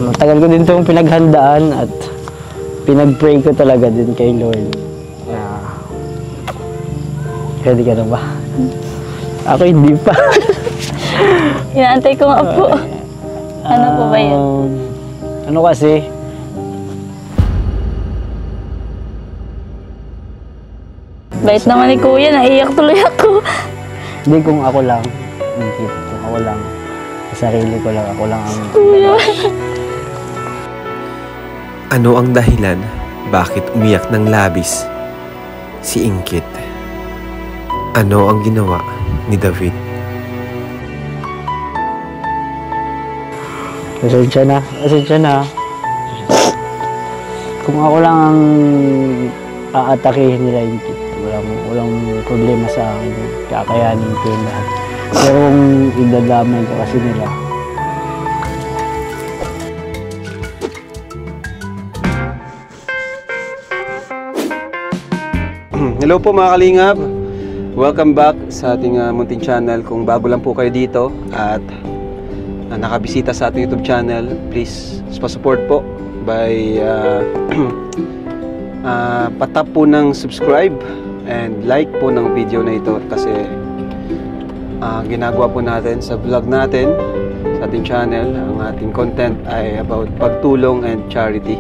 matagal ko din itong pinaghandaan at pinag-pray ko talaga din kay Lord. Ready ka na ba? Ako hindi pa. Inaantay ko nga po. Ano po ba yun? Ano kasi? Bait naman ni Kuya, naiyak tuloy ako. Hindi, kung ako lang. Hindi, kung ako lang. Sa sarili ko lang, ako lang ang... Kuya. Ano ang dahilan bakit umiyak ng labis si Ingkit? Ano ang ginawa ni David? Pasensya na. Kung ako lang ang aatakihin nila Ingkit, walang problema sa akin. Kakayanin ko yung lahat. Pero kung idadamay ka kasi nila, hello po mga kalingap, welcome back sa ating munting channel. Kung bago lang po kayo dito at nakabisita sa ating YouTube channel, please pa-support po by patap po ng subscribe and like po ng video na ito, kasi ginagawa po natin sa vlog natin sa ating channel. Ang ating content ay about pagtulong and charity.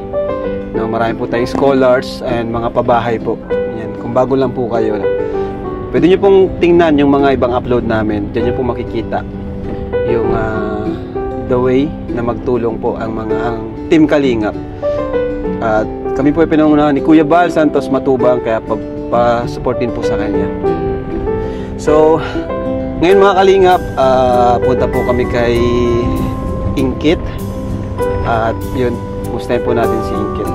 Marami po tayong scholars and mga pabahay po. Kung bago lang po kayo, pwede nyo pong tingnan yung mga ibang upload namin. Diyan nyo po makikita yung the way na magtulong po ang Team Kalingap. At kami po ay pinangunahan ni Kuya Bal Santos Matubang, kaya pa-support din po sa kanya. So, ngayon mga Kalingap, punta po kami kay Ingkit. At yun, mustahin po natin si Ingkit.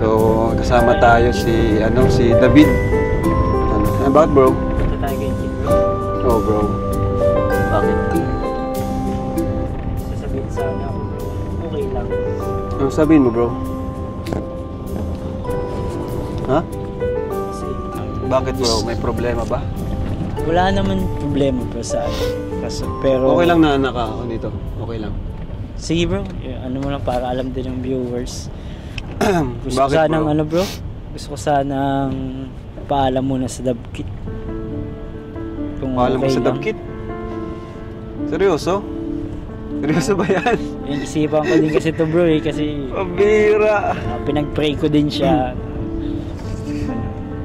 So, kasama tayo si David. Bakit bro? punta tayo kay Ingkit, bro. Oh bro. Bakit? Sasabihin sana ako, bro, okay lang. Ano sabihin mo bro? Ha? Kasi, Bakit bro? May problema ba? wala naman problema bro sa akin. Pero, Okay lang na ako nito. Okay lang. sige bro, ano mo lang para alam din ng viewers. Gusto ko Bakit, sanang bro? bro? Gusto ko sanang paalam muna sa Dabkit. Kung Paalam mo okay sa lang. Dabkit? Seryoso? Seryoso ba yan? Yung isipan ko din kasi to bro kasi Pabira! pinag-pray ko din siya.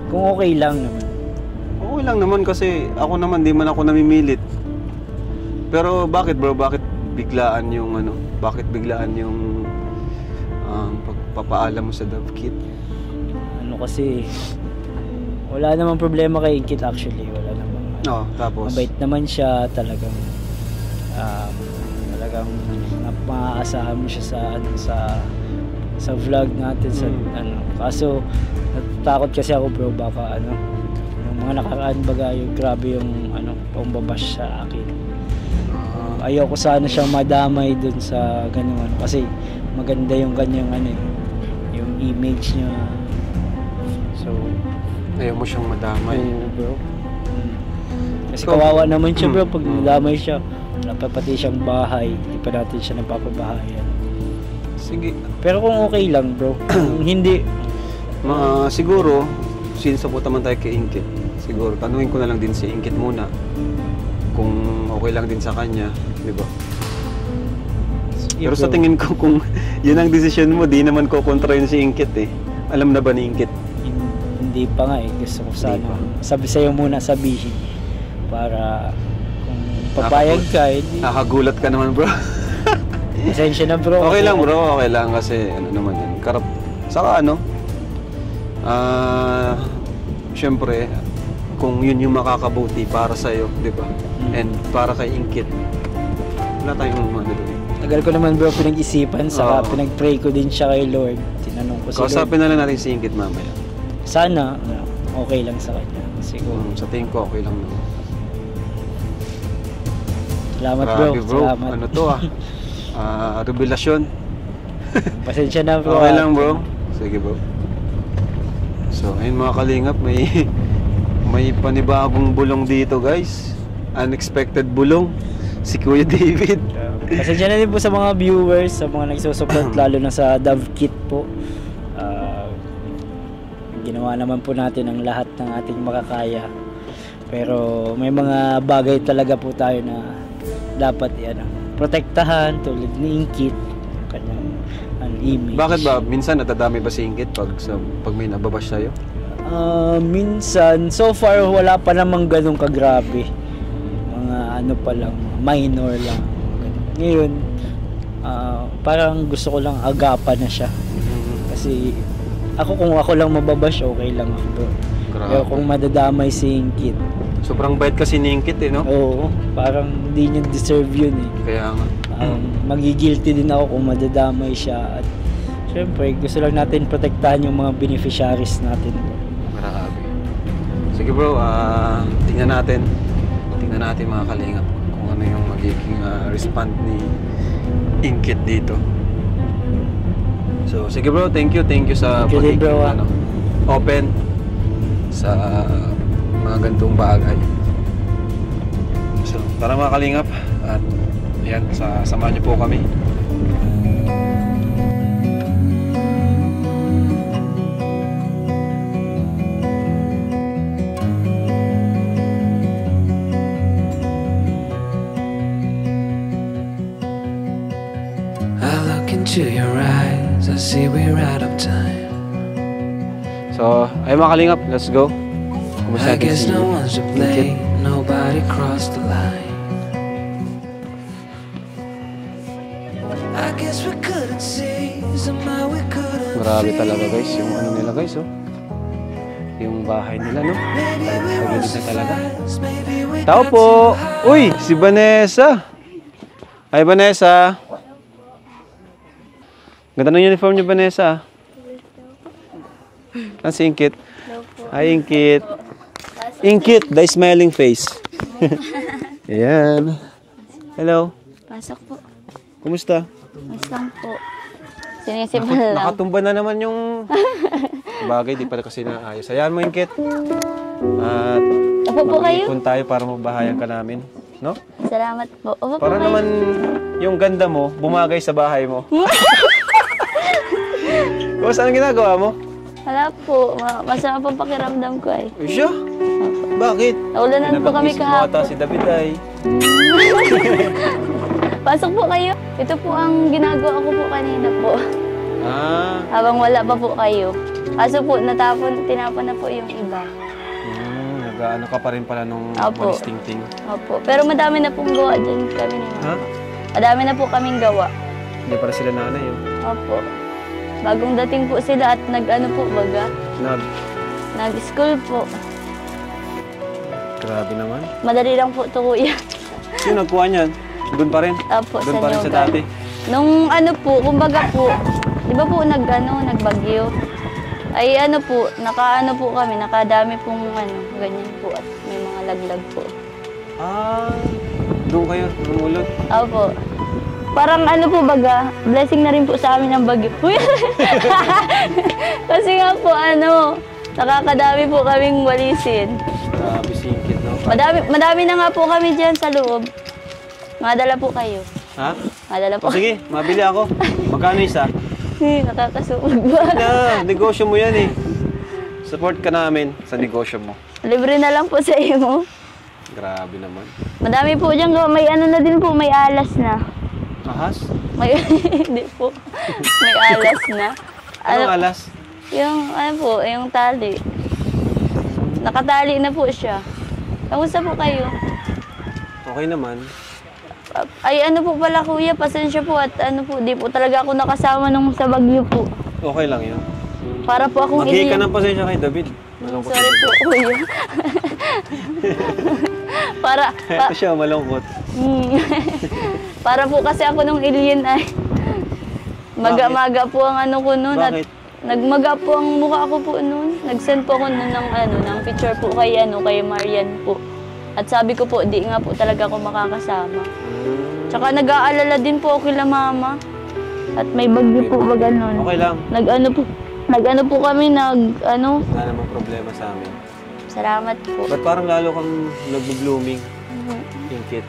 Kung okay lang naman. Okay lang naman, kasi ako naman, di man ako namimilit. Pero bakit bro? Bakit biglaan yung Bakit biglaan yung pagpapaalam mo sa Dabkit? Ano kasi, wala namang problema kay Ingkit actually. Wala namang Tapos? mabait naman siya, talagang maaasahan mo siya sa vlog natin sa kaso natatakot kasi ako bro, baka yung mga nakaraan baga yung grabe yung pambabash sa akin. Ayoko sana siyang madamay dun sa ganun kasi maganda yung kanyang yung image niya, so Ayaw mo siyang madamay. oo bro. Kasi kawawa naman siya bro pag nadamay siya. Wala pa pati siyang bahay, hindi pa natin siya napapabahayan. Sige. Pero kung okay lang bro, kung hindi, Siguro, since napunta man tayo kay Ingkit, siguro tanungin ko na lang din si Ingkit muna kung okay lang din sa kanya, di ba? Pero sa tingin ko, kung yun ang desisyon mo, di naman ko kontra yun si Ingkit eh. Alam na ba ni Ingkit? hindi pa nga eh. Gusto ko sana sabi sa'yo muna, sabihin para kung papayag ka, hindi. Nakagulat ka naman bro. Pasensya na bro. Okay lang bro, okay lang kasi naman yan. Saka syempre, kung yun yung makakabuti para sa'yo, di ba? And para kay Ingkit, wala tayong doon. Tagal ko naman bro pinag-isipan, saka pinag-pray ko din siya kay Lord. Tinanong ko si Lord. Kausapin na lang natin si Ingkit mamaya. Sana, okay lang sa kanya. Siguro. Sa tingin ko, okay lang naman. Salamat Grabe, bro. Salamat. Ano to revelasyon. Pasensya na bro. Okay lang bro. Sige bro. So, ayun mga kalingap, may panibagong bulong dito guys. Unexpected bulong. Si Kuya David. Pasensya na din po sa mga viewers, sa mga nagsusupport lalo na sa Dove Kit po. Ginawa naman po natin ang lahat ng ating makakaya. Pero may mga bagay talaga po tayo na dapat protektahan tulad ni Inkit, kanyang image. Bakit ba? Minsan natadami ba si Inkit pag may nababash sa'yo? Minsan, so far wala pa namang ganun kagrabe. Mga pa lang, minor lang. Ngayon, parang gusto ko lang agapan na siya. Kasi kung ako lang mababash, okay lang ako, bro. Grabe. Pero kung madadamay si Inkit, sobrang bait kasi ni Inkit no? Oo, parang hindi niya deserve yun Kaya nga. Magigilty din ako kung madadamay siya. At syempre, gusto lang natin protektahan yung mga beneficiaries natin. Grabe. Sige bro, tingnan natin mga kalingap kung ano yung magiging respond ni Inkit dito. So, sige bro, thank you sa pagiging open sa mga gantong bagay. So, tara mga kalingap at yan, samahan niyo po kami. To your eyes, I see we're out of time. So, ay mga kalingap, let's go. Kumusta I guess no one's to blame, nobody crossed the line. I guess we couldn't see, somehow we couldn't. Grabe talaga guys, yung nila guys yung bahay nila Pagdating na talaga. Tao po! Uy! Si Vanessa! Hi Vanessa! Ganda ng uniform niyo, Vanessa. Si Inkit? Hi, Inkit. Inkit, the smiling face. Ayan. Hello. Pasok po. Kumusta? Mas lang po. Sinisipan lang. Nakatumba na naman yung bagay, di pala kasi naayos. Ayan mo, Inkit. At Upo po kayo. mag-ipon tayo para mabahayan ka namin. No? Salamat po. Upo Para po kayo. naman yung ganda mo, bumagay sa bahay mo. Kumusta anong ginagawa mo? Wala po. Masama po pakiramdam ko ay. Uy, siya? Bakit? Naulanan po kami Nabag-isip mo kahapon. ata si David ay. Pasok po kayo. Ito po ang ginagawa ko po kanina po. Habang wala pa po kayo. Kaso po, tinapon na po yung iba. Nag-ano ka pa rin pala nung Opo. walis ting-ting. Opo. Pero madami na pong gawa dyan kami ni Mama. Ha? Madami na po kaming gawa. Hindi para sila nanay yun. Opo. Bagong dating po sila at nag-ano po baga. Nag-school po. Grabe naman. Madali lang po ito kuya. Sino nagkuha niyan? Doon pa rin? Opo, Doon sa pa rin sa Nyogan. dati? Nung ano po, kumbaga po, di ba po nagbagyo? Ay ano po, nakaano po kami, nakadami pong ganyan po at may mga laglag po. Doon kayo, namulot. Opo. Parang ano po baga, blessing na rin po sa amin ang bagyo. Kasi nga po nakakadami po kaming walisin. Grabe singkit, no? Madami na nga po kami dyan sa loob. Madala po kayo. Ha? Madala po. Sige, mabili ako. Magkano isa? Nakakasubog ba? Negosyo mo yan eh. Support ka namin sa negosyo mo. Libre na lang po sa iyo. Grabe naman. Madami po dyan. May na din po, may alas na. Ahas? Hindi po. May alas na. Anong alas? Yung tali. Nakatali na po siya. Kamusta po kayo? Okay naman. Ay po pala kuya, pasensya po at di po talaga ako nakasama nung sa bagyo po. Okay lang yun. Para po akong Maghihi ka ng pasensya kay David. Sorry po kuya. Ito siya, malungkot. Para po kasi ako nung alien ay maga-maga po ang ko noon. At Bakit? nagmaga po ang mukha ko po noon. Nag-send po ako noon ng picture po kay Marian po. At sabi ko po, di nga po talaga ako makakasama. Tsaka nag-aalala din po ako kila mama. At may bagyo po ba ganun. Okay lang. Nag-ano po kami, Wala namang problema sa amin. Salamat po. Ba't parang lalo kang nag-blooming? Inkit.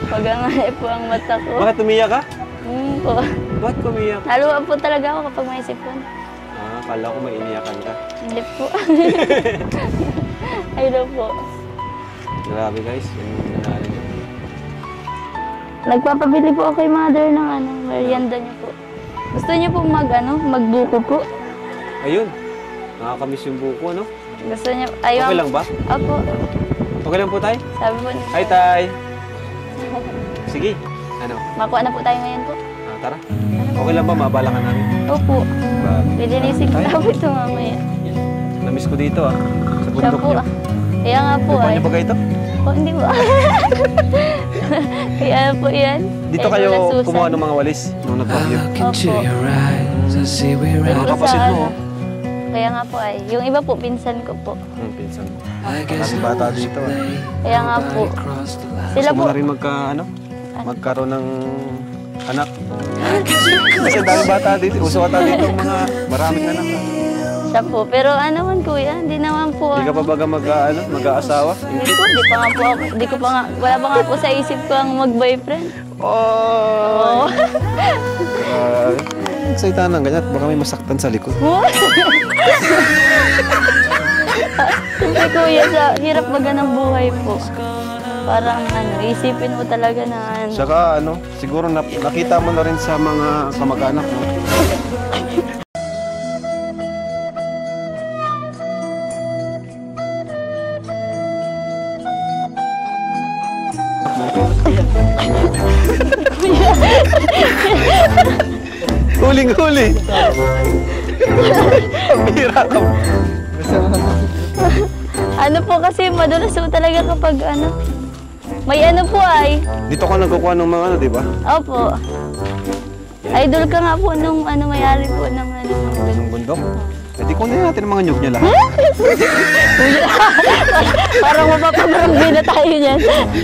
Pagangay po ang mata ko. Bakit umiyak ka? Po. Bakit umiyak? Naluwa po talaga ako kapag may sipon. Akala ko may iniyakan ka. Hindi po. Ayun po. Grabe guys, yung nangyari niyo. Nagpapabili po ako kay mother ng merienda niya po. Gusto niya po magbuko po. Ayun, nakakamiss yung buko, ano? Gusto niya, ayaw. Okay lang ba? Opo. Okay lang po, Tay? Sabi po niya. Hi, Tay! Sige, ano? Makuha na po tayo ngayon po. Tara. Okay lang ba? Mabala ka namin. Opo. Grabe. Lilinisig ko po ito mamaya. Namiss ko dito, Sa Siya bundok po. niyo. Kaya nga po Lupa niyo ba kayo ito? Hindi po. Kaya po yan. Dito Kaya kayo wala Susan. kumuha ng mga walis nung nag-vlog. Look into your eyes, I see we're Dito Mga out. kapasid sa mo, Kaya nga po yung iba po, pinsan ko po. Pinsan. I guess Maraming no bata one's to dito, blame. Kaya nga po. Across the line. Sila Gusto mo po. na rin magkaroon ng anak. Kasi dahil bata dito, uso ata dito ang mga maraming anak. Siya po. Pero man kuya, hindi naman po. Hindi ka pa baga mag-aasawa? Hindi po, di pa nga po ako. Di ko pa nga, wala pa nga po sa isip ko ang mag-boyfriend. Oh! Excited ng ganyan, baka may masaktan sa likod. Siyempre kuya, sa hirap baga ng buhay po. Parang isipin mo talaga na Saka siguro nakita mo na rin sa mga kamag-anak mo. Huling-huli! Pira ka. po kasi madulas po talaga kapag may po ay. Dito ka nagkukuha ng mga di ba? Opo. Idol ka nga po nung may-ari po ng Ng bundok? Eh di kunin natin ang mga nyug niya lahat. Parang mapapabarangay na tayo niyan.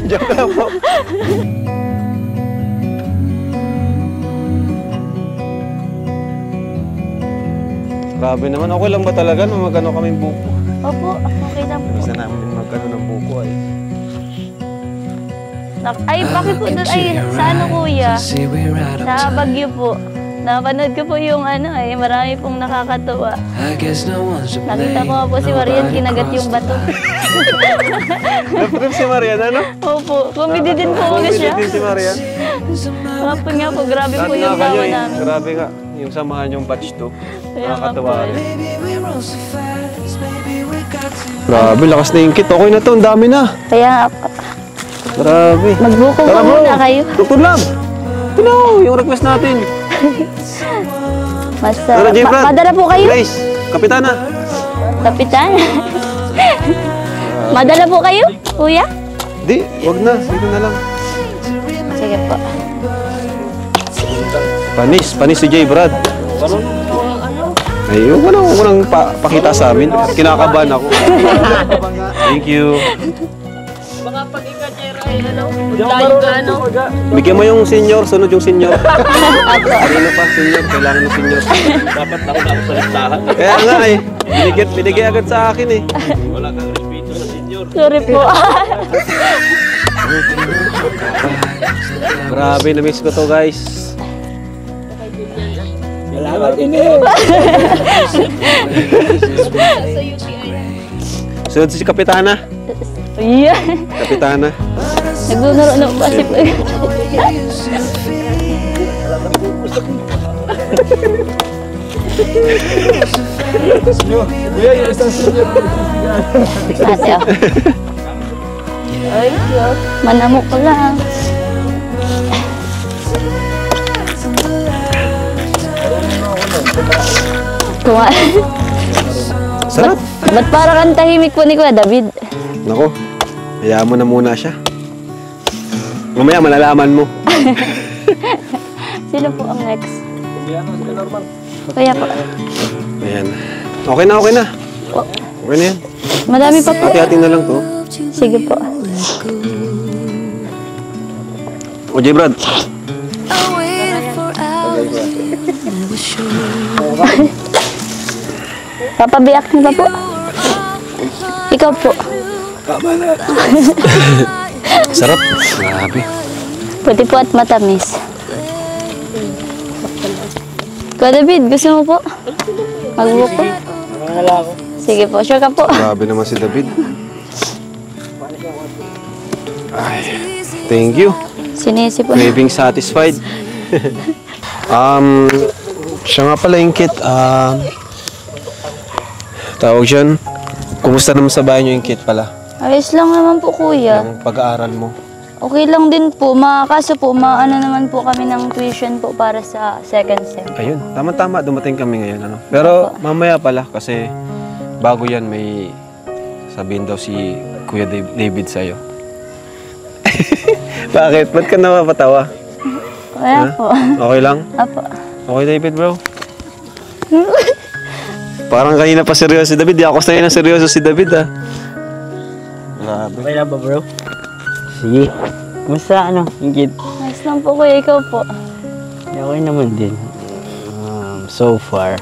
Joke lang po. Grabe naman, okay lang ba talaga na magano kaming buko? Opo, okay lang po. Gusto namin magano ng buko ay. Ay, bakit po doon? Ay, sa kuya? See we're out of Sa time. Baguio po. Napanood ko po yung marami pong nakakatuwa. I guess no one's to blame. Nakita ko nga po si Marian, kinagat yung bato. Naprip si Marian, ano? Opo, comedy din po ulit siya. Din si Marian. Kapag nga po, grabe po Dati yung nga kayo gawa eh. namin. Grabe nga. Yung samahan yung batch 2. Kaya nga Nakakatawa po, rin. Maybe we roll so fast, maybe we got to. Grabe, lakas na yung kit. Okay na to, ang dami na. Kaya Grabe. magbuko Tara po bro, muna kayo. tukod lang. Ito na, yung request natin. Tara, J-Brad. Madala po kayo, Grace, Kapitana. kapitan. Madala po kayo, kuya? Di, wag na. Dito na lang. Sige po. Panis si J. Brad. Ay, huwag mo nang pakita sa amin. Kinakabahan ako. Thank you. Bigyan mo yung senior, sunod yung senior. Ano pa, senior, kailangan ng senior. Dapat ako na sa listahan. Kaya nga eh, binigay agad sa akin eh. Wala kang respeto sa senior. Sorry po. Grabe, na-miss ko to guys. Salamat din eh. Sunod si Kapitana. Yeah. Kapitana. Naglularo na po kasi po. Kuya, yung isang senior. Ate, oh. Ay, Diyos. Manamok ko lang. Sarap. Ba't parang ang tahimik po ni Kuya David? Nako, hayaan mo na muna siya. Mamaya malalaman mo. Sino po ang next? Kuya po. Ayan. Okay na, okay na. Po. Okay na yan. Madami pa po. Hati-hati na lang to. Sige po. O, J. Brad. I waited for hours, never sure. Papabiyak niyo pa po. Ikaw po. Sarap. Grabe. Puti po at matamis. Kuya David, gusto mo po? Mag-book po? Wala ako. Sige po, sure ka po. Grabe naman si David. Ay, thank you. Sinisi po. Craving satisfied. Siya nga pala, Inkit. Tawag dyan. Kumusta naman sa bahay niyo, Inkit pala? Ayos lang naman po, kuya. Ang pag-aaral mo. Okay lang din po. Kaso po, maano naman po kami ng tuition po para sa second sem. Ayun, tama-tama. Dumating kami ngayon. Ano? Pero mamaya pala kasi bago yan may sabihin daw si Kuya David sa'yo. Bakit? Ba't ka napapatawa? Wala Ha? po. Okay lang? Apo. Okay, David, bro? Parang kanina pa seryoso si David. Di ako sanay na seryoso si David, ah. Grabe. Okay lang ba, bro? Sige. Kumusta Ingkit? Ayos lang po, kuya. Ikaw po. Okay naman din. So far.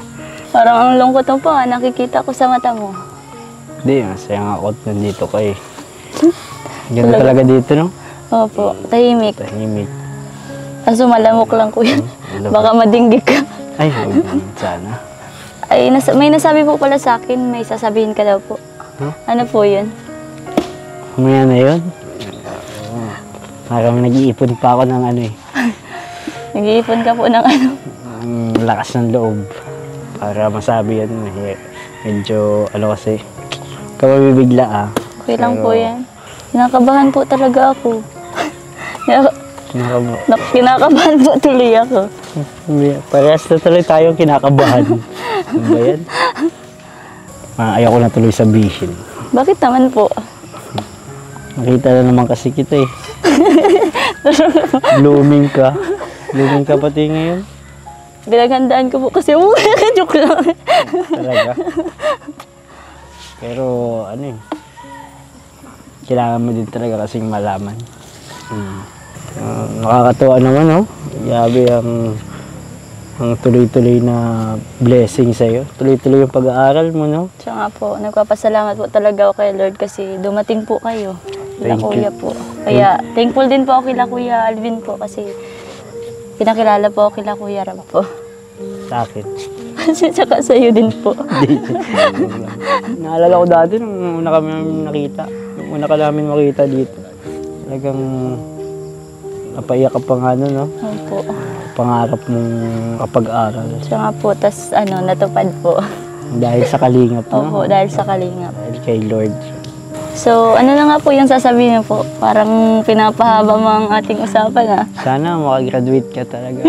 Parang ang lungkot mo po, nakikita ko sa mata mo. Hindi, masaya nga ako nandito kay. Ganda talaga dito, no? Opo, tahimik. Tahimik. Kaso malamok lang, kuya. Baka madinggig ka. Ay, huwag naman sana. Ay, may nasabi po pala sa akin, may sasabihin ka daw po. Huh? Ano po yun? Mamaya na yun. Parang nag-iipon pa ako ng Nag-iipon ka po ng ano? ang lakas ng loob. Para masabi yan. Medyo, kasi, kababibigla Okay lang Pero- po yan. Kinakabahan po talaga ako. Kinakabahan po tuloy ako. Parehas na tuloy tayong kinakabahan. Ano ba yan? Ayaw ko na tuloy sabihin. Bakit naman po? Nakita na naman kasi kita eh. Blooming ka. Blooming ka pati ngayon. Pinaghandaan ko po kasi joke lang. Talaga. Pero kailangan mo din talaga kasing malaman. Nakakatuwa naman, no? Grabe ang tuloy-tuloy na blessing sa'yo. Tuloy-tuloy yung pag-aaral mo, no? Siya nga po, nagpapasalamat po talaga ako kay Lord kasi dumating po kayo. Kila Thank you. Kuya po. Kaya thankful din po ako kila Kuya Alvin po kasi pinakilala po ako kila Kuya Ram po. Sa akin. Tsaka sa'yo din po. Naalala ko dati nung una kami nakita. Nung una ka namin makita dito. Talagang napaiyak ka pa nga no? Opo. Pangarap mong kapag-aral. Siya nga po, tas natupad po. Dahil sa kalingap, no? Opo, dahil sa kalingap. Dahil kay Lord. So, ano na nga po yung sasabihin niyo po? Parang pinapahaba mo ang ating usapan, Sana makagraduate ka talaga.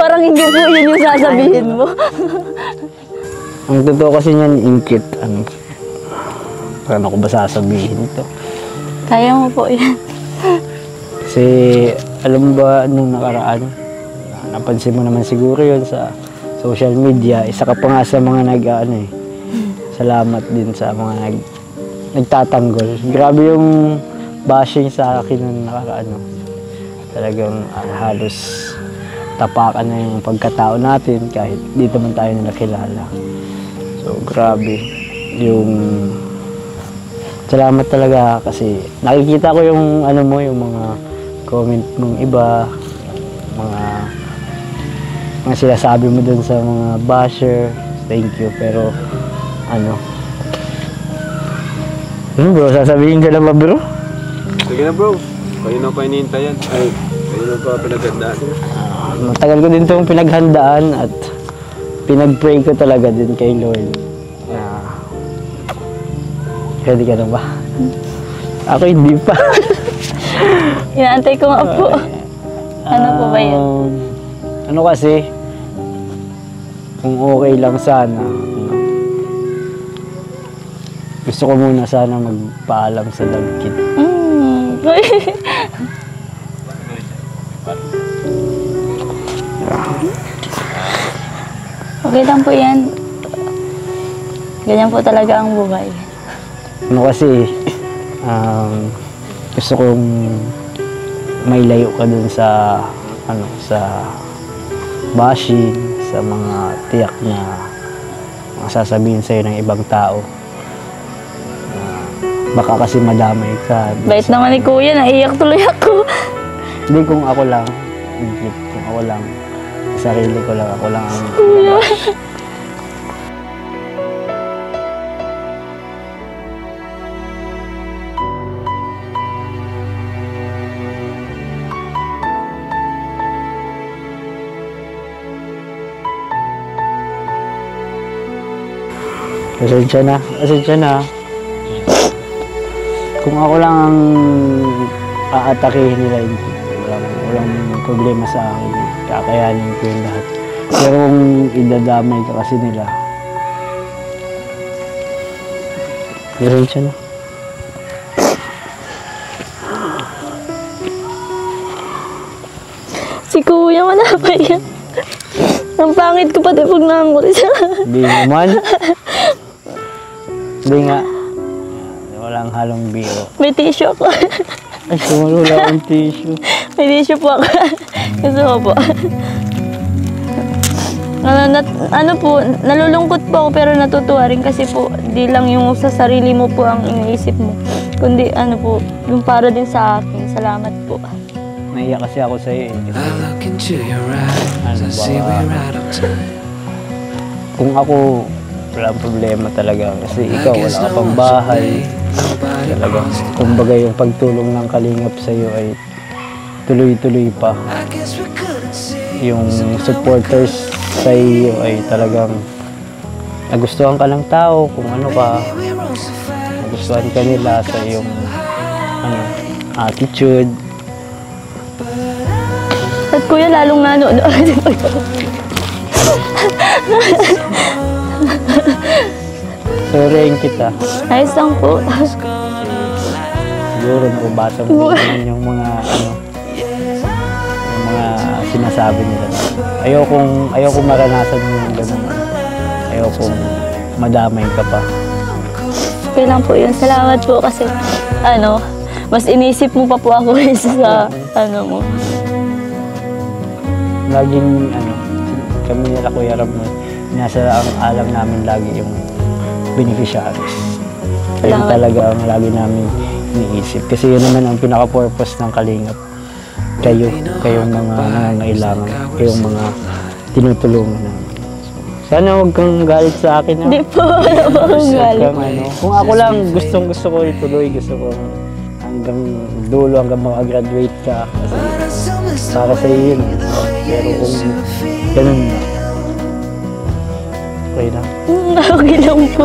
Parang hindi po yun yung sasabihin mo. Ang totoo kasi niyan, Inkit. Paano ko ba sasabihin ito? Kaya mo po yan. Kasi, alam mo ba, nung nakaraan, napansin mo naman siguro yun sa social media. Isa ka pa nga sa mga salamat din sa mga nagtatanggol. Grabe yung bashing sa akin nung nakaraan. Talagang halos tapakan na yung pagkatao natin kahit dito man tayo nakilala. So, grabe. Yung salamat talaga kasi nakikita ko yung yung mga comment mong iba, mga sinasabi mo dun sa mga basher. Thank you. Pero bro, sasabihin ka na ba, bro? Sige na, bro. Kayo na pa hinihintay yan. Ay, kayo na pa pinagandaan. Matagal ko din itong pinaghandaan at pinag-pray ko talaga din kay Lord. Ready ka na ba? Ako hindi pa. Inaantay ko nga po. Ano po ba yun? Kasi, kung okay lang sana, gusto ko muna sana magpaalam sa love kit. Okay lang po yan. Ganyan po talaga ang buhay. Kasi, gusto kong may layo ka dun sa, sa bashing, sa mga tiyak na mga sasabihin sa'yo ng ibang tao. Baka kasi madamay ka. Bait naman ni Kuya, naiyak tuloy ako. Hindi kung ako lang, kung ako lang, sarili ko lang, ako lang ang... Pasensya na. Kung ako lang ang aatakihin nila, walang problema sa akin. Kakayanin ko yung lahat. Pero kung idadamay ka kasi nila, pasensya na. Si Kuya, wala pa yan. Ang pangit ko pati pag nangol siya. Hindi naman. Hindi nga. Walang halong biro. May tissue ako. Ay, wala akong tissue. May tissue po ako. Gusto ko po. Ano po, nalulungkot po ako pero natutuwa rin kasi po, di lang yung sa sarili mo po ang iniisip mo. Kundi ano po, yung para din sa akin. Salamat po. Naiyak kasi ako sa'yo eh. I look into your eyes, I see we're out of time. Kung ako, walang problema talaga. Kasi ikaw, wala ka pang bahay. Talaga, kumbaga yung pagtulong ng kalingap sa'yo ay tuloy-tuloy pa. I guess we couldn't see Yung supporters sa'yo ay talagang nagustuhan ka ng tao kung ano ka. we were so fast. Nagustuhan ka nila sa iyong attitude. At Kuya, lalong nanonood. Sorry kita. Ayos lang po. Siguro nababasa mo naman yung mga yung mga sinasabi nila. Ayokong maranasan mo yung ganun. Ayokong madamay ka pa. Okay lang po yun. Salamat po kasi mas inisip mo pa po ako sa mo. Laging kami nila Kuya Ram, nasa ang alam namin lagi yung beneficiaries. Yun Salamat. talaga ang lagi namin iniisip. Kasi yun naman ang pinaka-purpose ng Kalingap. Kayong mga nangangailangan, kayong mga tinutulungan namin. Sana huwag kang galit sa akin. Hindi po, wala po akong galit. Kung ako lang, gusto ko ituloy. Gusto ko hanggang dulo, hanggang makagraduate ka. Kasi para sa iyo yun. Pero kung ganun na, okay na. Okay lang po.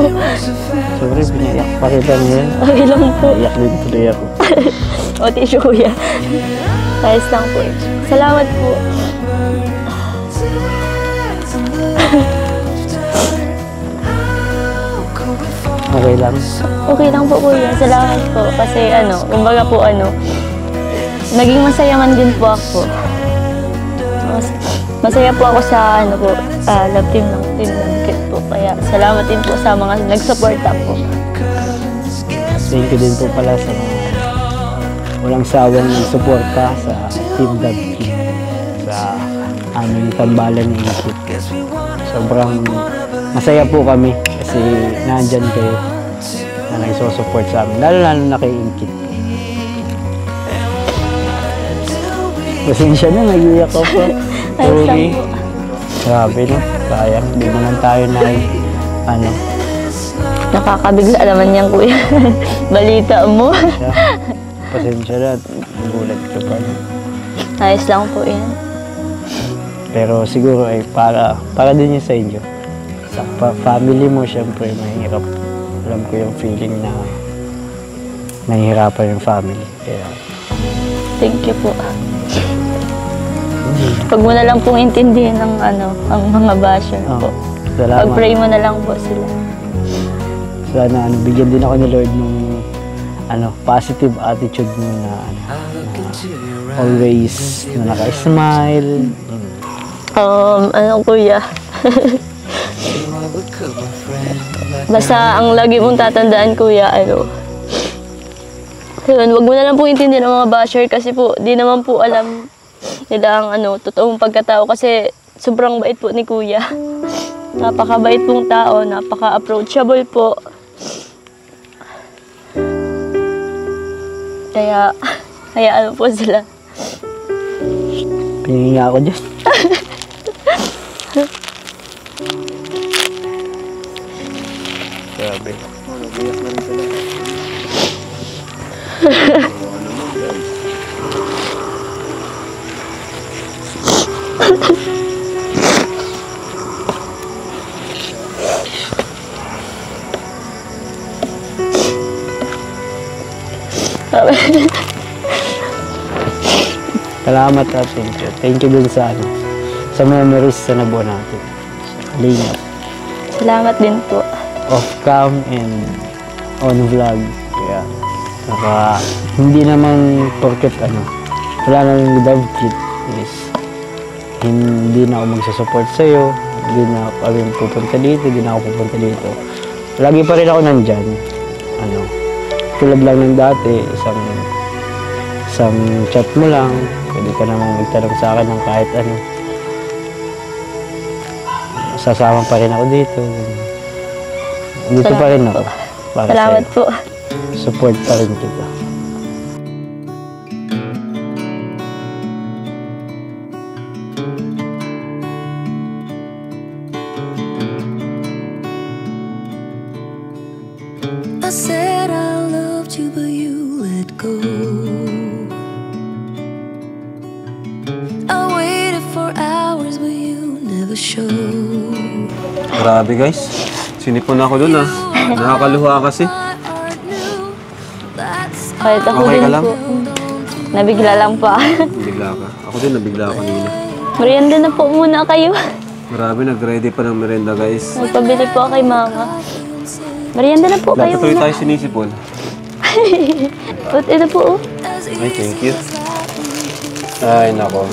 Sorry, pinayak pa kita ngayon. Okay lang po. Iyak din tuloy ako. O, tissue Kuya. Ayos lang po. Salamat po. Okay lang. Okay lang po Kuya. Salamat po. Kasi kumbaga po naging masaya man din po ako. Masaya po ako sa love team ng Team Langkit po. Kaya salamat din po sa mga nagsuporta po. Thank you din po pala sa mga walang sawang nagsuporta sa Team Langkit. Sa aming tambalan ni Inkit. Sobrang masaya po kami kasi nandyan kayo na nagsusupport sa amin. Lalo na kay Inkit. Pasensya na, nag-iyak ako po. Sorry. Grabe no, sayang. Hindi naman tayo na Nakakabigla naman yan Kuya. Balita mo. Pasensya na, nagulat ka pa. Ayos lang po yan. Pero siguro ay para din yun sa inyo. Sa family mo, syempre, mahirap. Alam ko yung feeling na nahihirapan yung family. Kaya, Thank you po. Huwag mo na lang pong intindihin ang mga basher po. salamat. Pag-pray mo na lang po sila. Sana bigyan din ako ni Lord ng positive attitude mo na always na naka-smile. Kuya. Basta ang lagi mong tatandaan Kuya, huwag mo na lang pong intindihin ang mga basher kasi po, di naman po alam nila ang totoong pagkatao kasi sobrang bait po ni Kuya. Napakabait pong tao, napaka-approachable po. Kaya po sila. Pinahinga ako dyan. Grabe. Salamat at thank you. Thank you dun sa sa memories sa nabuo natin. Kalingap. Salamat din po. Off cam and on vlog. Kaya, hindi naman porket wala nang love kit is hindi na ako magsusupport sa'yo, hindi na kami pupunta dito, hindi na ako pupunta dito. Lagi pa rin ako nandyan. Tulad lang ng dati, isang chat mo lang, pwede ka namang magtanong sa akin ng kahit ano. Sasama pa rin ako dito. Dito pa rin ako. Para Salamat sa'yo. po. Support pa rin kita. I said I loved you, but you let go. I waited for hours, but you never showed. Grabe guys. Sinipon ako dun Nakakaluha kasi. Kahit ako Okay din ka lang? po. Nabigla lang pa. Nabigla ka. Ako din nabigla ako kanina. Merienda na po muna kayo. Grabe, nag-ready pa ng merenda guys. Magpabili po kay mama. Merienda na po kayo. Dapat tuloy tayo sinisipon. But ito po. Ay, thank you. Ay, nako.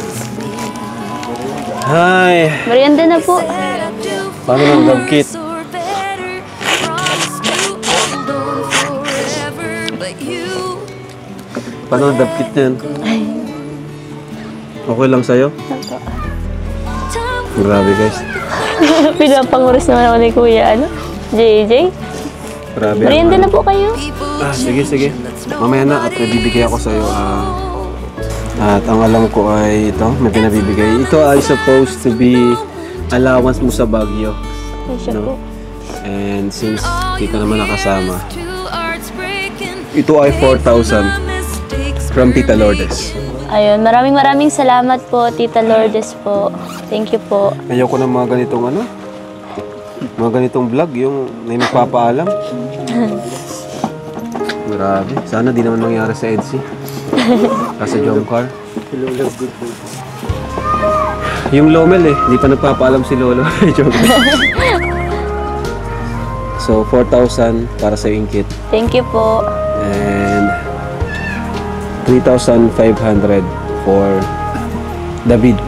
Hi! Merienda na po. Paano ng love kit? Paano ang love kit niyan? Okay lang sa'yo? Grabe guys. Pinapanguris naman ako ni Kuya, JJ. Grabe. Merienda na po kayo. Sige. Mamaya na at bibigay ako sa'yo. At ang alam ko ay ito, may pinabibigay. Ito ay supposed to be allowance mo sa Baguio. Ay, siya po. And since dito naman nakasama, ito ay 4,000 from Tita Lourdes. Ayun, maraming salamat po, Tita Lourdes po. Thank you po. Ayoko ng mga ganitong mga ganitong vlog, yung may nagpapaalam. Grabe. Sana di naman mangyari sa EDSI. Kasi Jomcar. Yung Lomel di pa nagpapaalam si Lolo. Joke. So, 4,000 para sa Inkit. Thank you po. And 3,500 for David.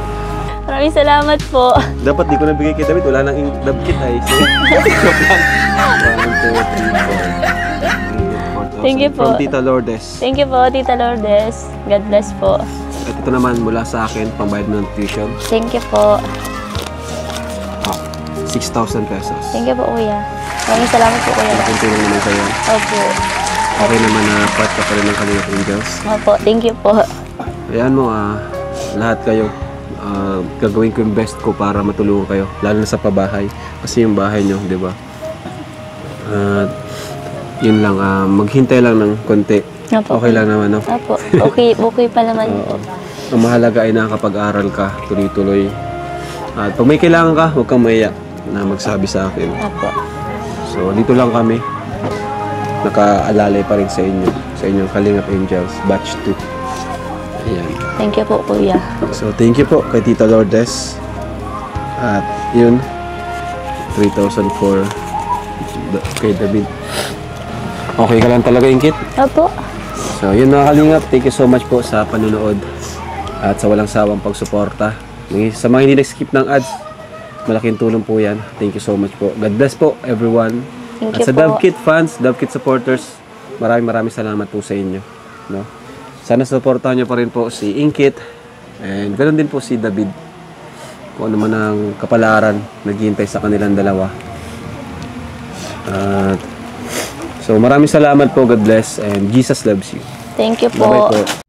Maraming salamat po. Dapat di ko nabigay kay David. Wala nang love kit ay. So, joke lang. 1, 2, 3, 4. Thank you po. From Tita Lourdes. Thank you po, Tita Lourdes. God bless po. At ito naman mula sa akin, pambayad ng tuition. Thank you po. 6,000 pesos. Thank you po, Kuya. Maraming salamat po, Kuya. Malaking tulong naman sa'yo. Opo. Okay naman na part ka pa rin ng Kalingap Angels. Opo, thank you po. Ayan mo, lahat kayo. Gagawin ko yung best ko para matulungan kayo. Lalo na sa pabahay. Kasi yung bahay nyo, di ba? Yun lang, maghintay lang ng konti. Opo. Okay lang naman, no? Opo, okay pa naman. Ang mahalaga ay nakakapag-aral ka, tuloy-tuloy. At pag may kailangan ka, huwag kang maiyak na magsabi sa akin. Opo. So, dito lang kami. Nakaalalay pa rin sa inyo. Sa inyong Kalingap Angels, batch 2. Ayan. Thank you po, Kuya. So, thank you po kay Tita Lourdes. At yun, 3,000 for kay David. Okay ka lang talaga, Inkit? Opo. So, yun mga Kalingap. Thank you so much po sa panunood at sa walang sawang pagsuporta. Sa mga hindi nag-skip ng ads, malaking tulong po yan. Thank you so much po. God bless po, everyone. Thank At you sa po. Dovekit fans, Dovekit supporters, maraming salamat po sa inyo. No? Sana supportahan nyo pa rin po si Inkit. And ganoon din po si David. Kung ano man ang kapalaran, naghihintay sa kanilang dalawa. So maraming salamat po. God bless. And Jesus loves you. Thank you Bye-bye po. po.